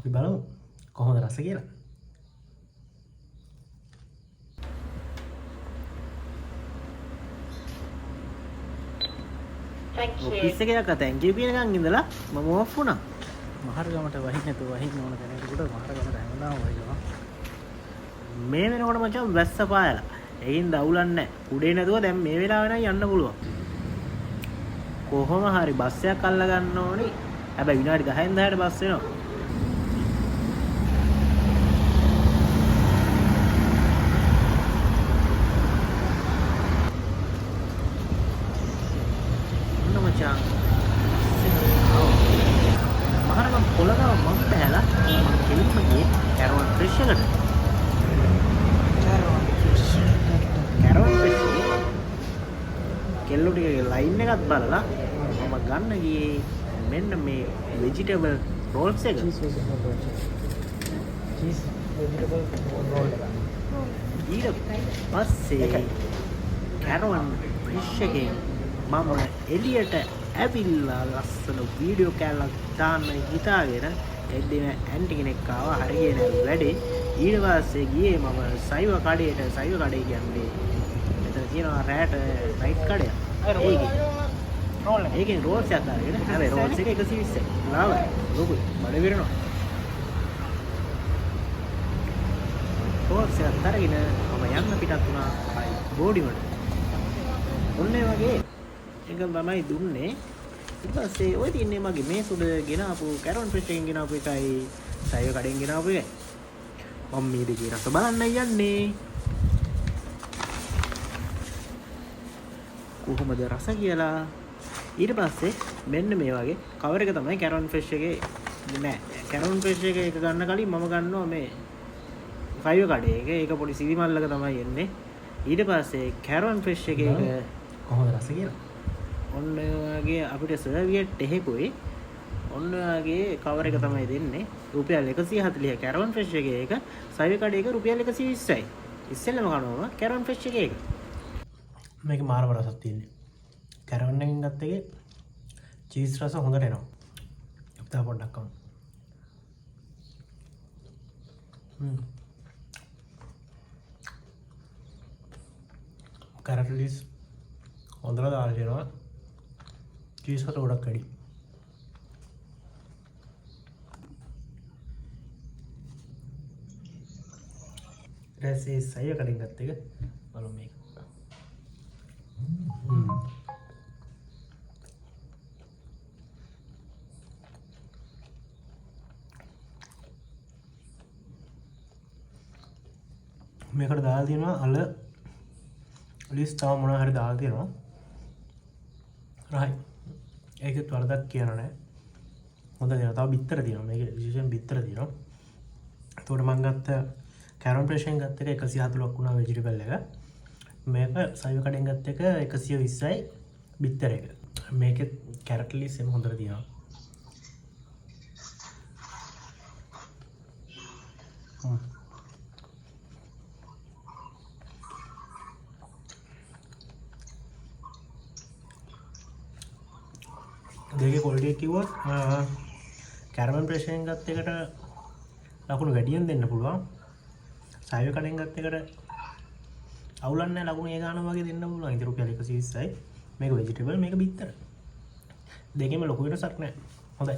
අපි බලමු කොහොමද රස කියලා. ඔෆිස් එකේ යක thank you කියනකන් ඉඳලා මම ඔෆ් වුණා. මහරගමට වහින්න නැතුව වහින්න ඕන කෙනෙකුට මහරගමට හැමදාම වහිනවා. මේ වෙනකොට මචං වැස්ස පායලා. ඒකින් දවුලන්නේ නැහැ. උඩේ නැතුව දැන් මේ වෙලාවෙ නම් යන්න පුළුවන්. කොහොම හරි බස් එකක් අල්ල ගන්න ඕනි. හැබැයි විනාඩි 10න් 10ට බස් වෙනවා. ඔන්න මචං. මහරගම පොළගාව මම බැලලා මම කෙලින්ම ගියේ කැරවන් ෆ්‍රෙෂ් එකට. කැරවන් ෆ්‍රෙෂ් එකේ කෙල්ලෝ ටිකගේ ලයින් එකත් බලලා මම ගන්න ගියේ මෙන්න මේ vegetable rolls එක. cheese vegetable roll එක. ඊට පස්සේ කැරවන් ෆ්‍රෙෂ් එකේ මම එළියට ඇවිල්ලා ලස්සන වීඩියෝ කෑල්ලක් දාන්න හිතාගෙන එද්දිම ඇන්ටි කෙනෙක් ආවා හරියට වැඩේ. ඊට පස්සේ ගියේ මම සයිව කඩේට. සයිව කඩේ කියන්නේ මෙතන තියෙනවා රෑට නයිට් කඩයක්. ඒකෙන් රෝල්ස් එකක් අරගෙන හැබැයි රෝල්ස් එක 120යි. ලාවයි. ලොකුයි. බඩ විරනවා. රෝල්ස් එකක් අරගෙන මම යන්න පිටත් වුණා බෝඩිමට. ඔන්නේ වගේ එක තමයි දුන්නේ. ඊට පස්සේ ඔය තියන්නේ මගේ මේ සුඩ ගෙනාපු කැරවන් ෆ්‍රෙෂ් එකෙන් ගෙනාපු එකයි සයිව කඩෙන් ගෙනාපු එකයි. මම මේ දෙකේ රස බලන්න යන්නේ. කොහොමද රස කියලා. ඊට පස්සේ මෙන්න මේ වගේ කවර් එක තමයි කැරවන් ෆ්‍රෙෂ් එකේ නෑ. කැරවන් ෆ්‍රෙෂ් එක ගන්න කලින් මම ගන්නවා මේ සයිව කඩේ එක. ඒක පොඩි සිවි මල්ලක තමයි එන්නේ. ඊට පස්සේ කැරවන් ෆ්‍රෙෂ් එකේ කොහොමද රස කියලා. ඔන්න ඔයගේ අපිට සර්වියට් එකකුයි ඔන්න ඔයගේ කවර් එක තමයි දෙන්නේ. රුපියල් 140 කැරවන් ෆ්‍රෙෂ් එකේ එක. සයිව කඩේ එක රුපියල් 120යි. ඉස්සෙල්ලම කනවා කැරවන් ෆ්‍රෙෂ් එකේ එක. මේක මාරම රසක් තියෙන්නේ. කැරවන් එකෙන් ගත්ත එකේ චීස් රස හොඳට එනවා. අපිට පොඩ්ඩක් කමු. කැරට් ලිස් හොඳට දාලා තියෙනවා. චීස් රස ගොඩක් වැඩි. ඊටසේ සයිව කඩෙන් ගත්ත එක බලමු මේක. මේකට දාලා තියෙනවා අල ලිස් තව මොනවා හරි දාලා තියෙනවා. රයි. ඒකත් වරදක් කියන්න නෑ. හොඳ දෙනවා. තව බිත්තර තියෙනවා. මේකේ විශේෂයෙන් බිත්තර තියෙනවා. එතකොට මම ගත්ත කැරවන් ෆ්‍රෙෂ් එකෙන් ගත්ත එක 140ක් වුණා වෙජිටබල් එක. මේක සයිව කඩෙන් ගත්ත එක 120යි බිත්තර එක. මේකේ කැරට් ලිස් එම හොඳට තියෙනවා. දෙකේ ක්වොලිටි එක කිව්වොත් කැරවන් ෆ්‍රෙෂ් එකෙන් ගත්ත එකට ලකුණු වැඩියෙන් දෙන්න පුළුවන්. සයිව කඩෙන් ගත්ත එකට අවුලක් නැහැ ලකුණු ඒ ගානම වගේ දෙන්න පුළුවන්. ඉතින් රුපියල් 120යි. මේක වෙජිටබල් මේක බිත්තර. දෙකේම ලොකු වෙනසක් නැහැ. හොඳයි.